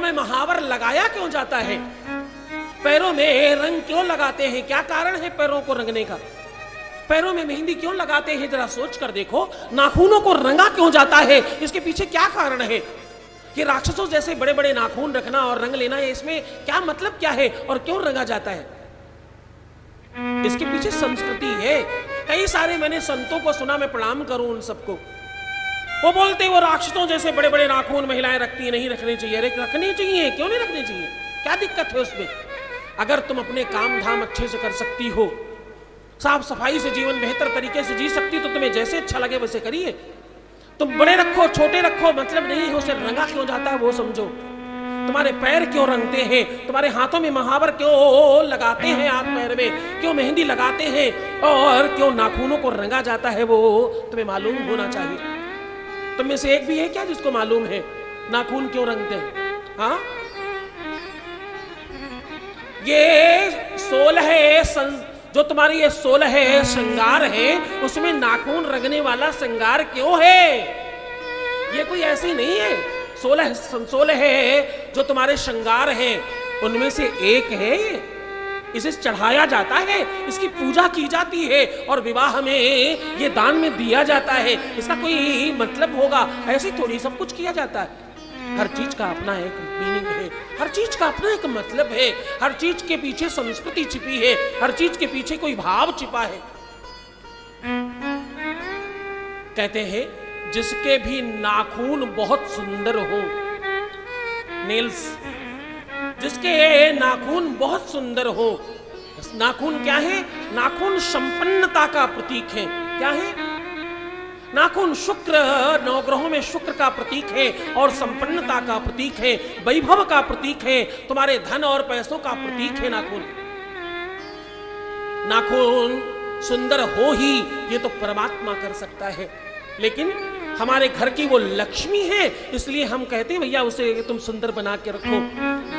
में महावर लगाया क्यों जाता है? पैरों में रंग क्यों लगाते हैं? क्या कारण है पैरों को रंगने का? पैरों में मेहंदी क्यों लगाते हैं? जरा सोच कर देखो। नाखूनों को रंगा क्यों जाता है? इसके पीछे क्या कारण है? कि राक्षसों जैसे बड़े बड़े नाखून रखना और रंग लेना है, इसमें क्या मतलब क्या है और क्यों रंगा जाता है? इसके पीछे संस्कृति है। कई सारे मैंने संतों को सुना, मैं प्रणाम करूं उन सबको, वो बोलते वो राक्षसों जैसे बड़े बड़े नाखून महिलाएं रखती है, नहीं रखने चाहिए। अरे रखने चाहिए, क्यों नहीं रखने चाहिए? क्या दिक्कत है उसमें? अगर तुम अपने काम धाम अच्छे से कर सकती हो, साफ सफाई से जीवन बेहतर तरीके से जी सकती, तो तुम्हें जैसे अच्छा लगे वैसे करिए। तुम बड़े रखो छोटे रखो मतलब नहीं है, उसे रंगा क्यों जाता है वो समझो। तुम्हारे पैर क्यों रंगते हैं? तुम्हारे हाथों में महावर क्यों लगाते हैं? हाथ पैर में क्यों मेहंदी लगाते हैं? और क्यों नाखूनों को रंगा जाता है, वो तुम्हें मालूम होना चाहिए। तुम में से एक भी है क्या जिसको मालूम है नाखून क्यों रंगते हैं? हाँ, ये 16 जो तुम्हारी ये 16 श्रृंगार है, उसमें नाखून रंगने वाला श्रृंगार क्यों है? ये कोई ऐसी नहीं है। 16 है जो तुम्हारे श्रृंगार हैं, उनमें से एक है। इसे चढ़ाया जाता है, इसकी पूजा की जाती है और विवाह में ये दान में दिया जाता है। इसका कोई मतलब होगा? ऐसे थोड़ी सब कुछ किया जाता है। हर चीज का अपना एक मीनिंग है, हर चीज का अपना एक मतलब है, हर चीज के पीछे संस्कृति छिपी है, हर चीज के पीछे कोई भाव छिपा है। कहते हैं जिसके भी नाखून बहुत सुंदर हो, नेल्स, जिसके नाखून बहुत सुंदर हो। नाखून क्या है? नाखून संपन्नता का प्रतीक है। क्या है? नाखून शुक्र, नवग्रहों में शुक्र का प्रतीक है और संपन्नता का प्रतीक है, वैभव का प्रतीक है, तुम्हारे धन और पैसों का प्रतीक है नाखून। नाखून सुंदर हो ही ये तो परमात्मा कर सकता है, लेकिन हमारे घर की वो लक्ष्मी है, इसलिए हम कहते हैं भैया उसे तुम सुंदर बना के रखो।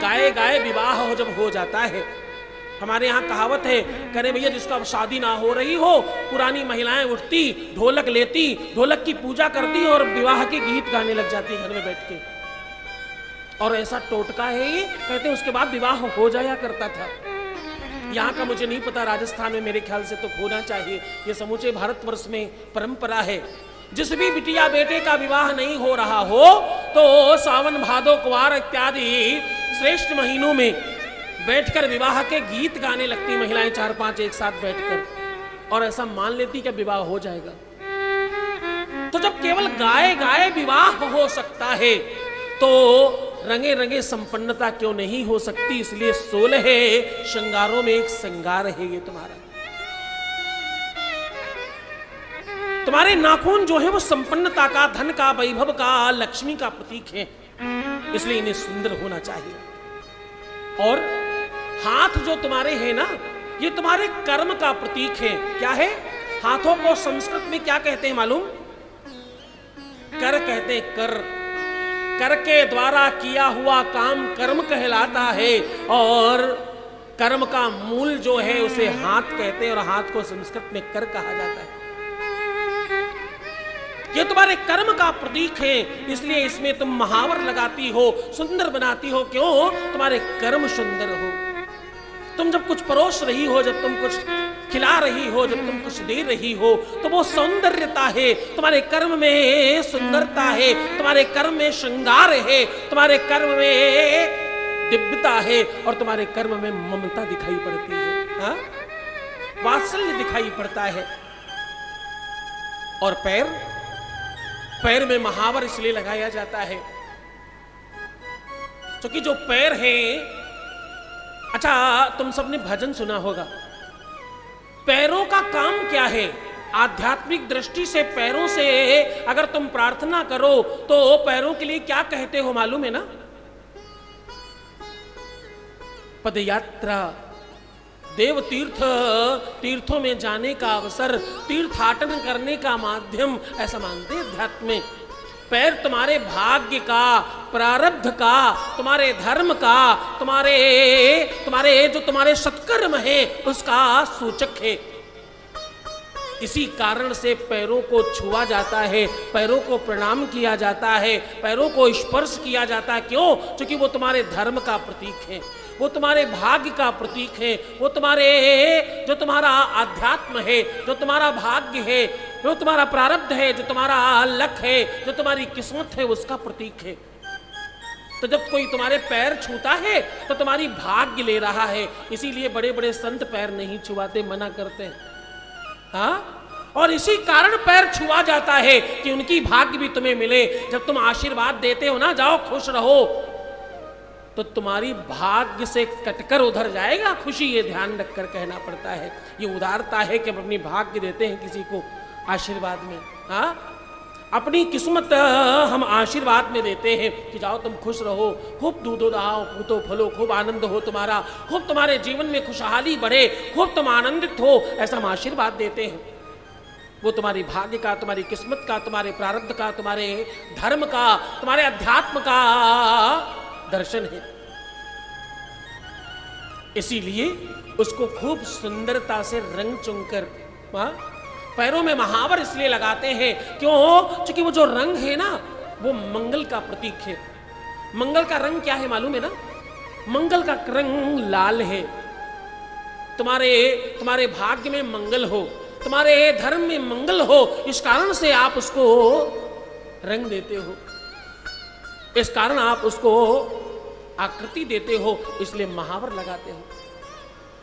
गाय गाय विवाह हो जब हो जाता है, हमारे यहाँ कहावत है, करे भैया जिसका अब शादी ना हो रही हो, पुरानी महिलाएं उठती, ढोलक लेती, ढोलक की पूजा करती और विवाह के गीत गाने लग जाती घर में बैठ के। और ऐसा टोटका है ये, कहते हैं उसके बाद विवाह हो जाया करता था। यहाँ का मुझे नहीं पता, राजस्थान में मेरे ख्याल से तो होना चाहिए, ये समूचे भारतवर्ष में परंपरा है। जिस भी बिटिया बेटे का विवाह नहीं हो रहा हो तो सावन भादो कुंवार इत्यादि श्रेष्ठ महीनों में बैठकर विवाह के गीत गाने लगती महिलाएं, 4-5 एक साथ बैठकर, और ऐसा मान लेती कि विवाह हो जाएगा। तो जब केवल गाए गाए विवाह हो सकता है तो रंगे रंगे संपन्नता क्यों नहीं हो सकती? इसलिए 16 श्रृंगारों में एक श्रृंगार है ये तुम्हारा। तुम्हारे नाखून जो है वो संपन्नता का, धन का, वैभव का, लक्ष्मी का प्रतीक है, इसलिए इन्हें सुंदर होना चाहिए। और हाथ जो तुम्हारे हैं ना, ये तुम्हारे कर्म का प्रतीक है। क्या है? हाथों को संस्कृत में क्या कहते हैं मालूम? कर कहते हैं। कर, कर के द्वारा किया हुआ काम कर्म कहलाता है, और कर्म का मूल जो है उसे हाथ कहते हैं, और हाथ को संस्कृत में कर कहा जाता है। ये तुम्हारे कर्म का प्रतीक है, इसलिए इसमें तुम महावर लगाती हो, सुंदर बनाती हो। क्यों? तुम्हारे कर्म सुंदर हो। तुम जब कुछ परोस रही हो, जब तुम कुछ खिला रही हो, जब तुम कुछ दे रही हो, तो वो सौंदर्यता है। तुम्हारे कर्म में सुंदरता है, तुम्हारे कर्म में श्रृंगार है, तुम्हारे कर्म में दिव्यता है, और तुम्हारे कर्म में ममता दिखाई पड़ती है, हाँ? वात्सल्य दिखाई पड़ता है। और पैर, पैर में महावर इसलिए लगाया जाता है क्योंकि जो पैर है, अच्छा तुम सबने भजन सुना होगा, पैरों का काम क्या है? आध्यात्मिक दृष्टि से पैरों से अगर तुम प्रार्थना करो तो पैरों के लिए क्या कहते हो मालूम है ना? पदयात्रा, देव तीर्थ, तीर्थों में जाने का अवसर, तीर्थाटन करने का माध्यम, ऐसा मानते हैं अध्यात्म में। पैर तुम्हारे भाग्य का, प्रारब्ध का, तुम्हारे धर्म का, तुम्हारे जो तुम्हारे सत्कर्म है उसका सूचक है। इसी कारण से पैरों को छुआ जाता है, पैरों को प्रणाम किया जाता है, पैरों को स्पर्श किया जाता है। क्यों? क्योंकि वो तुम्हारे धर्म का प्रतीक है, वो तुम्हारे भाग्य का प्रतीक है, वो जो तुम्हारा आध्यात्म है, जो तुम्हारा भाग्य है, जो तुम्हारा प्रारब्ध है, जो तुम्हारा लक है, जो तुम्हारी किस्मत है, उसका प्रतीक है। तो जब कोई तुम्हारे पैर छूता है तो तुम्हारी भाग्य ले रहा है। इसीलिए बड़े बड़े संत पैर नहीं छुआते, मना करते हैं। हाँ, और इसी कारण पैर छुआ जाता है कि उनकी भाग्य भी तुम्हें मिले। जब तुम आशीर्वाद देते हो ना, जाओ खुश रहो, तो तुम्हारी भाग्य से कटकर उधर जाएगा खुशी। ये ध्यान रखकर कहना पड़ता है। ये उदारता है कि हम अपनी भाग्य देते हैं किसी को आशीर्वाद में। हाँ, अपनी किस्मत हम आशीर्वाद में देते हैं कि जाओ तुम खुश रहो, खूब दूधो दहाओ, पूतो फलो, खूब आनंद हो तुम्हारा, खूब तुम्हारे जीवन में खुशहाली बढ़े, खूब तुम आनंदित हो, ऐसा हम आशीर्वाद देते हैं। वो तुम्हारी भाग्य का, तुम्हारी किस्मत का, तुम्हारे प्रारब्ध का, तुम्हारे धर्म का, तुम्हारे अध्यात्म का दर्शन है। इसीलिए उसको खूब सुंदरता से रंग चुनकर पैरों में महावर इसलिए लगाते हैं। क्यों? क्योंकि वो जो रंग है ना, वो मंगल का प्रतीक है। मंगल का रंग क्या है मालूम है ना? मंगल का रंग लाल है। तुम्हारे भाग्य में मंगल हो, तुम्हारे धर्म में मंगल हो, इस कारण से आप उसको रंग देते हो, इस कारण आप उसको आकृति देते हो, इसलिए महावर लगाते हो।